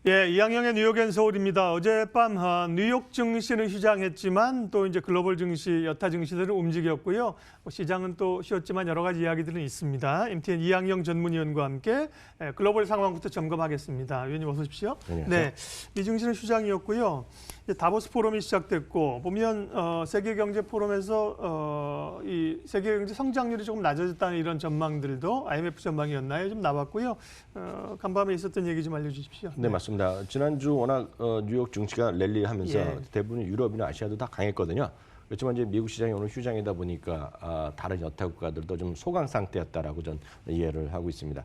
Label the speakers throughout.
Speaker 1: 예, 이항영의 뉴욕 앤 서울입니다. 어젯밤 뉴욕 증시는 휴장했지만 또 이제 글로벌 증시, 여타 증시들은 움직였고요. 시장은 또 쉬었지만 여러 가지 이야기들은 있습니다. MTN 이항영 전문위원과 함께 글로벌 상황부터 점검하겠습니다. 위원님 어서 오십시오. 네, 이 증시는 휴장이었고요. 다보스 포럼이 시작됐고 보면 세계 경제 포럼에서 이 세계 경제 성장률이 조금 낮아졌다는 이런 전망들도 IMF 전망이었나요? 좀 나왔고요. 간밤에 있었던 얘기 좀 알려주십시오.
Speaker 2: 네, 맞습니다. 지난주 워낙 뉴욕 증시가 랠리하면서 대부분 유럽이나 아시아도 다 강했거든요. 그렇지만 이제 미국 시장이 오늘 휴장이다 보니까 다른 여타 국가들도 좀 소강 상태였다라고 전 이해를 하고 있습니다.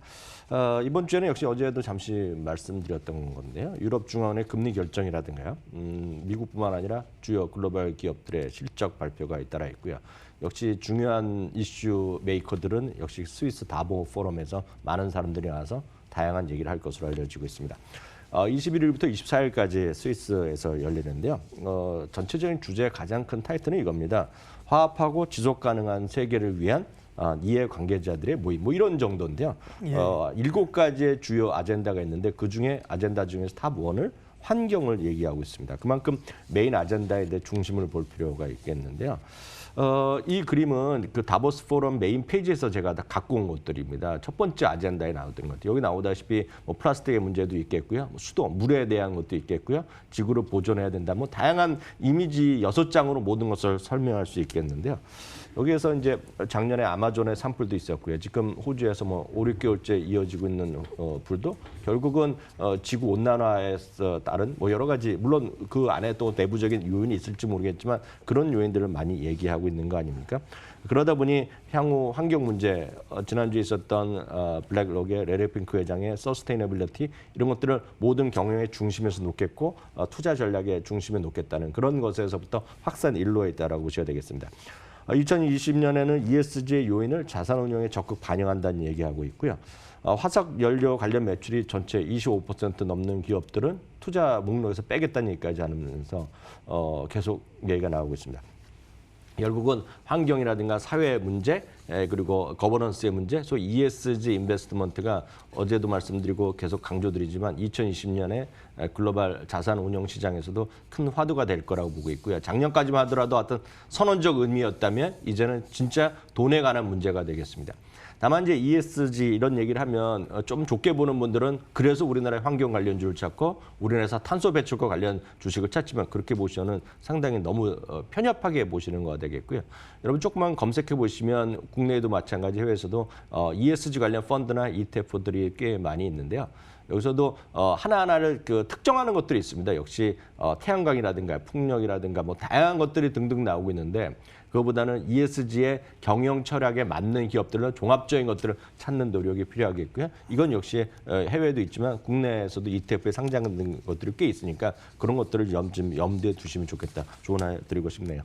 Speaker 2: 이번 주에는 역시 어제도 잠시 말씀드렸던 건데요. 유럽 중앙은의 금리 결정이라든가요. 미국뿐만 아니라 주요 글로벌 기업들의 실적 발표가 잇따라 있고요. 역시 중요한 이슈 메이커들은 역시 스위스 다보 포럼에서 많은 사람들이 나와서 다양한 얘기를 할 것으로 알려지고 있습니다. 21일부터 24일까지 스위스에서 열리는데요. 전체적인 주제의 가장 큰 타이틀은 이겁니다. 화합하고 지속 가능한 세계를 위한 이해 관계자들의 모임, 뭐 이런 정도인데요. 7가지의 주요 아젠다가 있는데 그중에 아젠다 중에서 탑 1을 환경을 얘기하고 있습니다. 그만큼 메인 아젠다에 대해 중심을 볼 필요가 있겠는데요. 이 그림은 그 다보스 포럼 메인 페이지에서 제가 다 갖고 온 것들입니다. 첫 번째 아젠다에 나왔던 것들. 여기 나오다시피 뭐 플라스틱의 문제도 있겠고요. 뭐 수도, 물에 대한 것도 있겠고요. 지구를 보존해야 된다. 뭐 다양한 이미지 6장으로 모든 것을 설명할 수 있겠는데요. 여기에서 이제 작년에 아마존의 산불도 있었고요. 지금 호주에서 뭐 5, 6개월째 이어지고 있는 불도 결국은 지구 온난화에서 따른 뭐 여러 가지, 물론 그 안에 또 내부적인 요인이 있을지 모르겠지만 그런 요인들을 많이 얘기하고 있는 거 아닙니까? 그러다 보니 향후 환경 문제, 지난주에 있었던 블랙록의 레리 핑크 회장의 서스테이너빌리티 이런 것들을 모든 경영의 중심에서 놓겠고 투자 전략의 중심에 놓겠다는 그런 것에서부터 확산 일로에 있다라고 보셔야 되겠습니다. 2020년에는 ESG의 요인을 자산 운용에 적극 반영한다는 얘기하고 있고요. 화석 연료 관련 매출이 전체 25% 넘는 기업들은 투자 목록에서 빼겠다는 얘기까지 하면서 계속 얘기가 나오고 있습니다. 결국은 환경이라든가 사회 문제 그리고 거버넌스의 문제, 소위 ESG 인베스트먼트가 어제도 말씀드리고 계속 강조드리지만 2020년에 글로벌 자산 운용 시장에서도 큰 화두가 될 거라고 보고 있고요. 작년까지만 하더라도 어떤 선언적 의미였다면 이제는 진짜 돈에 관한 문제가 되겠습니다. 다만 이제 ESG 이런 얘기를 하면 좀 좋게 보는 분들은 그래서 우리나라의 환경 관련주를 찾고 우리나라에서 탄소 배출과 관련 주식을 찾지만 그렇게 보시면은 상당히 너무 편협하게 보시는 거가 되겠고요. 여러분 조금만 검색해 보시면 국내에도 마찬가지 해외에서도 ESG 관련 펀드나 ETF들이 꽤 많이 있는데요. 여기서도 하나하나를 특정하는 것들이 있습니다. 역시 태양광이라든가 풍력이라든가 뭐 다양한 것들이 등등 나오고 있는데 그거보다는 ESG의 경영 철학에 맞는 기업들은 종합적인 것들을 찾는 노력이 필요하겠고요. 이건 역시 해외에도 있지만 국내에서도 ETF에 상장된 것들이 꽤 있으니까 그런 것들을 좀 염두에 두시면 좋겠다. 조언을 드리고 싶네요.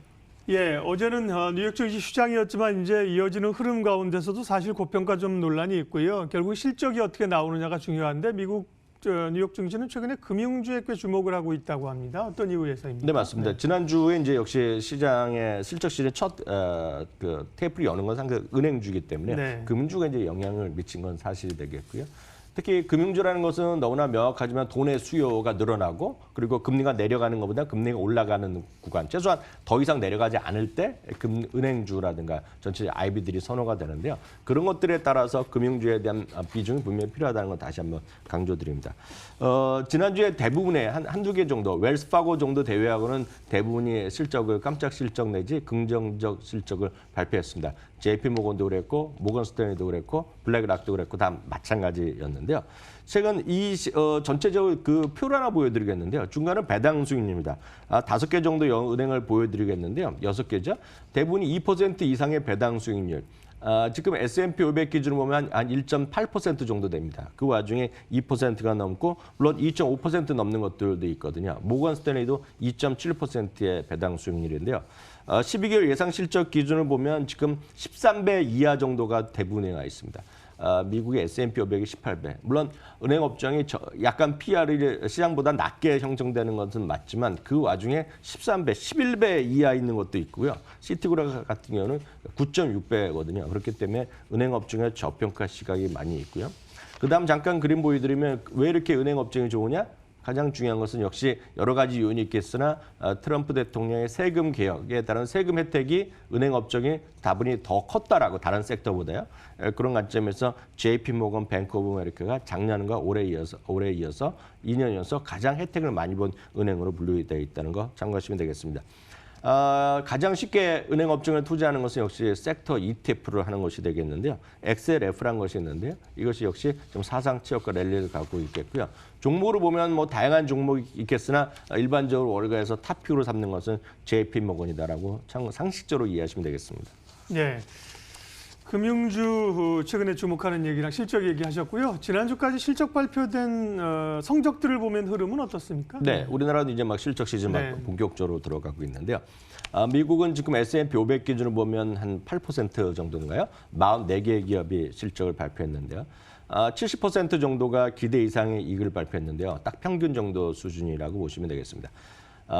Speaker 1: 예, 어제는 뉴욕 증시 휴장이었지만 이제 이어지는 흐름 가운데서도 사실 고평가 좀 논란이 있고요. 결국 실적이 어떻게 나오느냐가 중요한데 미국 뉴욕 증시는 최근에 금융주에 꽤 주목을 하고 있다고 합니다. 어떤 이유에서입니까?
Speaker 2: 네, 맞습니다. 지난주에 이제 역시 시장의 실적 시즌 첫 테이프를 여는 건 상당히 은행주이기 때문에 금융주가 이제 영향을 미친 건 사실이 되겠고요. 특히 금융주라는 것은 너무나 명확하지만 돈의 수요가 늘어나고 그리고 금리가 내려가는 것보다 금리가 올라가는 구간, 최소한 더 이상 내려가지 않을 때 은행주라든가 전체 IB들이 선호가 되는데요. 그런 것들에 따라서 금융주에 대한 비중이 분명히 필요하다는 걸 다시 한번 강조드립니다. 지난주에 대부분의 한두 개 정도, 웰스파고 정도 대회하고는 대부분이 실적을 깜짝 실적 내지 긍정적 실적을 발표했습니다. JP모건도 그랬고 모건 스탠리도 그랬고 블랙락도 그랬고 다 마찬가지였는데요. 최근 이 전체적으로 그 표를 하나 보여드리겠는데요. 중간은 배당 수익률입니다. 5개 정도 은행을 보여드리겠는데요. 6개죠. 대부분이 2% 이상의 배당 수익률. 지금 S&P 500 기준으로 보면 한 1.8% 정도 됩니다. 그 와중에 2%가 넘고 물론 2.5% 넘는 것들도 있거든요. 모건 스탠리도 2.7%의 배당 수익률인데요. 12개월 예상 실적 기준을 보면 지금 13배 이하 정도가 대부분에 나 있습니다. 미국의 S&P 500이 18배. 물론 은행 업종이 약간 PR이 시장보다 낮게 형성되는 것은 맞지만 그 와중에 13배, 11배 이하 있는 것도 있고요. 시티그룹 같은 경우는 9.6배거든요. 그렇기 때문에 은행 업종의 저평가 시각이 많이 있고요. 그다음 잠깐 그림 보여드리면 왜 이렇게 은행 업종이 좋으냐? 가장 중요한 것은 역시 여러 가지 요인이 있겠으나 트럼프 대통령의 세금 개혁에 따른 세금 혜택이 은행 업종이 다분히 더 컸다라고 다른 섹터보다요. 그런 관점에서 JP 모건 뱅크 오브 아메리카가 작년과 올해에 이어서 2년 연속 가장 혜택을 많이 본 은행으로 분류되어 있다는 거 참고하시면 되겠습니다. 가장 쉽게 은행 업종에 투자하는 것은 역시 섹터 ETF를 하는 것이 되겠는데요. XLF라는 것이 있는데요. 이것이 역시 좀 사상 최고가 랠리를 갖고 있겠고요. 종목으로 보면 뭐 다양한 종목이 있겠으나 일반적으로 월가에서 탑픽으로 삼는 것은 JP 모건이다라고 상식적으로 이해하시면 되겠습니다.
Speaker 1: 네. 금융주 최근에 주목하는 얘기랑 실적 얘기하셨고요. 지난주까지 실적 발표된 성적들을 보면 흐름은 어떻습니까?
Speaker 2: 네, 우리나라도 이제 막 실적 시즌
Speaker 1: 네.
Speaker 2: 본격적으로 들어가고 있는데요. 미국은 지금 S&P 500 기준으로 보면 한 8% 정도인가요? 44개의 기업이 실적을 발표했는데요. 70% 정도가 기대 이상의 이익을 발표했는데요. 딱 평균 정도 수준이라고 보시면 되겠습니다.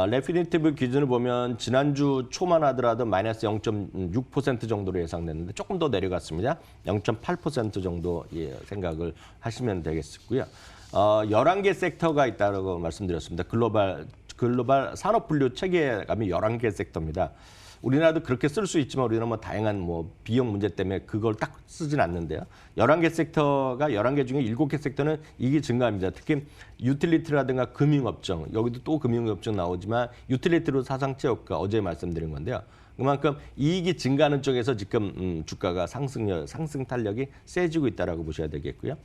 Speaker 2: 레피니티브 기준을 보면 지난주 초만 하더라도 마이너스 0.6% 정도로 예상됐는데 조금 더 내려갔습니다. 0.8% 정도 생각을 하시면 되겠고요. 11개 섹터가 있다고 말씀드렸습니다. 글로벌 산업 분류 체계에 가면 11개 섹터입니다. 우리나라도 그렇게 쓸 수 있지만 우리는 뭐 다양한 뭐 비용 문제 때문에 그걸 딱 쓰진 않는데요. 11개 섹터가 11개 중에 7개 섹터는 이익이 증가합니다. 특히 유틸리티라든가 금융업종, 여기도 또 금융업종 나오지만 유틸리티로 사상 최고가 어제 말씀드린 건데요. 그만큼 이익이 증가하는 쪽에서 지금 주가가 상승 탄력이 세지고 있다라고 보셔야 되겠고요.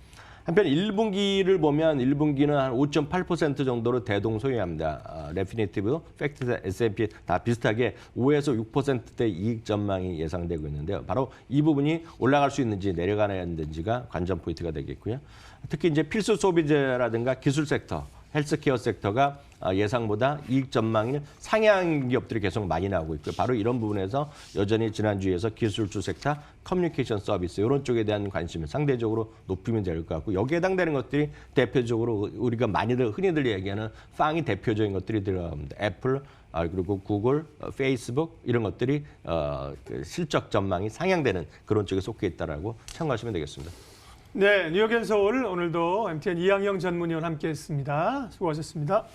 Speaker 2: 한편 1분기를 보면 1분기는 한 5.8% 정도로 대동소이합니다. 레피니티브, 팩트, S&P 다 비슷하게 5에서 6%대 이익 전망이 예상되고 있는데요. 바로 이 부분이 올라갈 수 있는지 내려가야 하는지가 관전 포인트가 되겠고요. 특히 이제 필수 소비재라든가 기술 섹터, 헬스케어 섹터가 예상보다 이익 전망이 상향 기업들이 계속 많이 나오고 있고요. 바로 이런 부분에서 여전히 지난주에서 기술주 섹터, 커뮤니케이션 서비스 이런 쪽에 대한 관심을 상대적으로 높이면 될 것 같고 여기에 해당되는 것들이 대표적으로 우리가 흔히들 얘기하는 팡이 대표적인 것들이 들어갑니다. 애플, 그리고 구글, 페이스북 이런 것들이 실적 전망이 상향되는 그런 쪽에 속해 있다라고 참고하시면 되겠습니다.
Speaker 1: 네, 뉴욕 앤 서울 오늘도 MTN 이항영 전문위원 함께했습니다. 수고하셨습니다.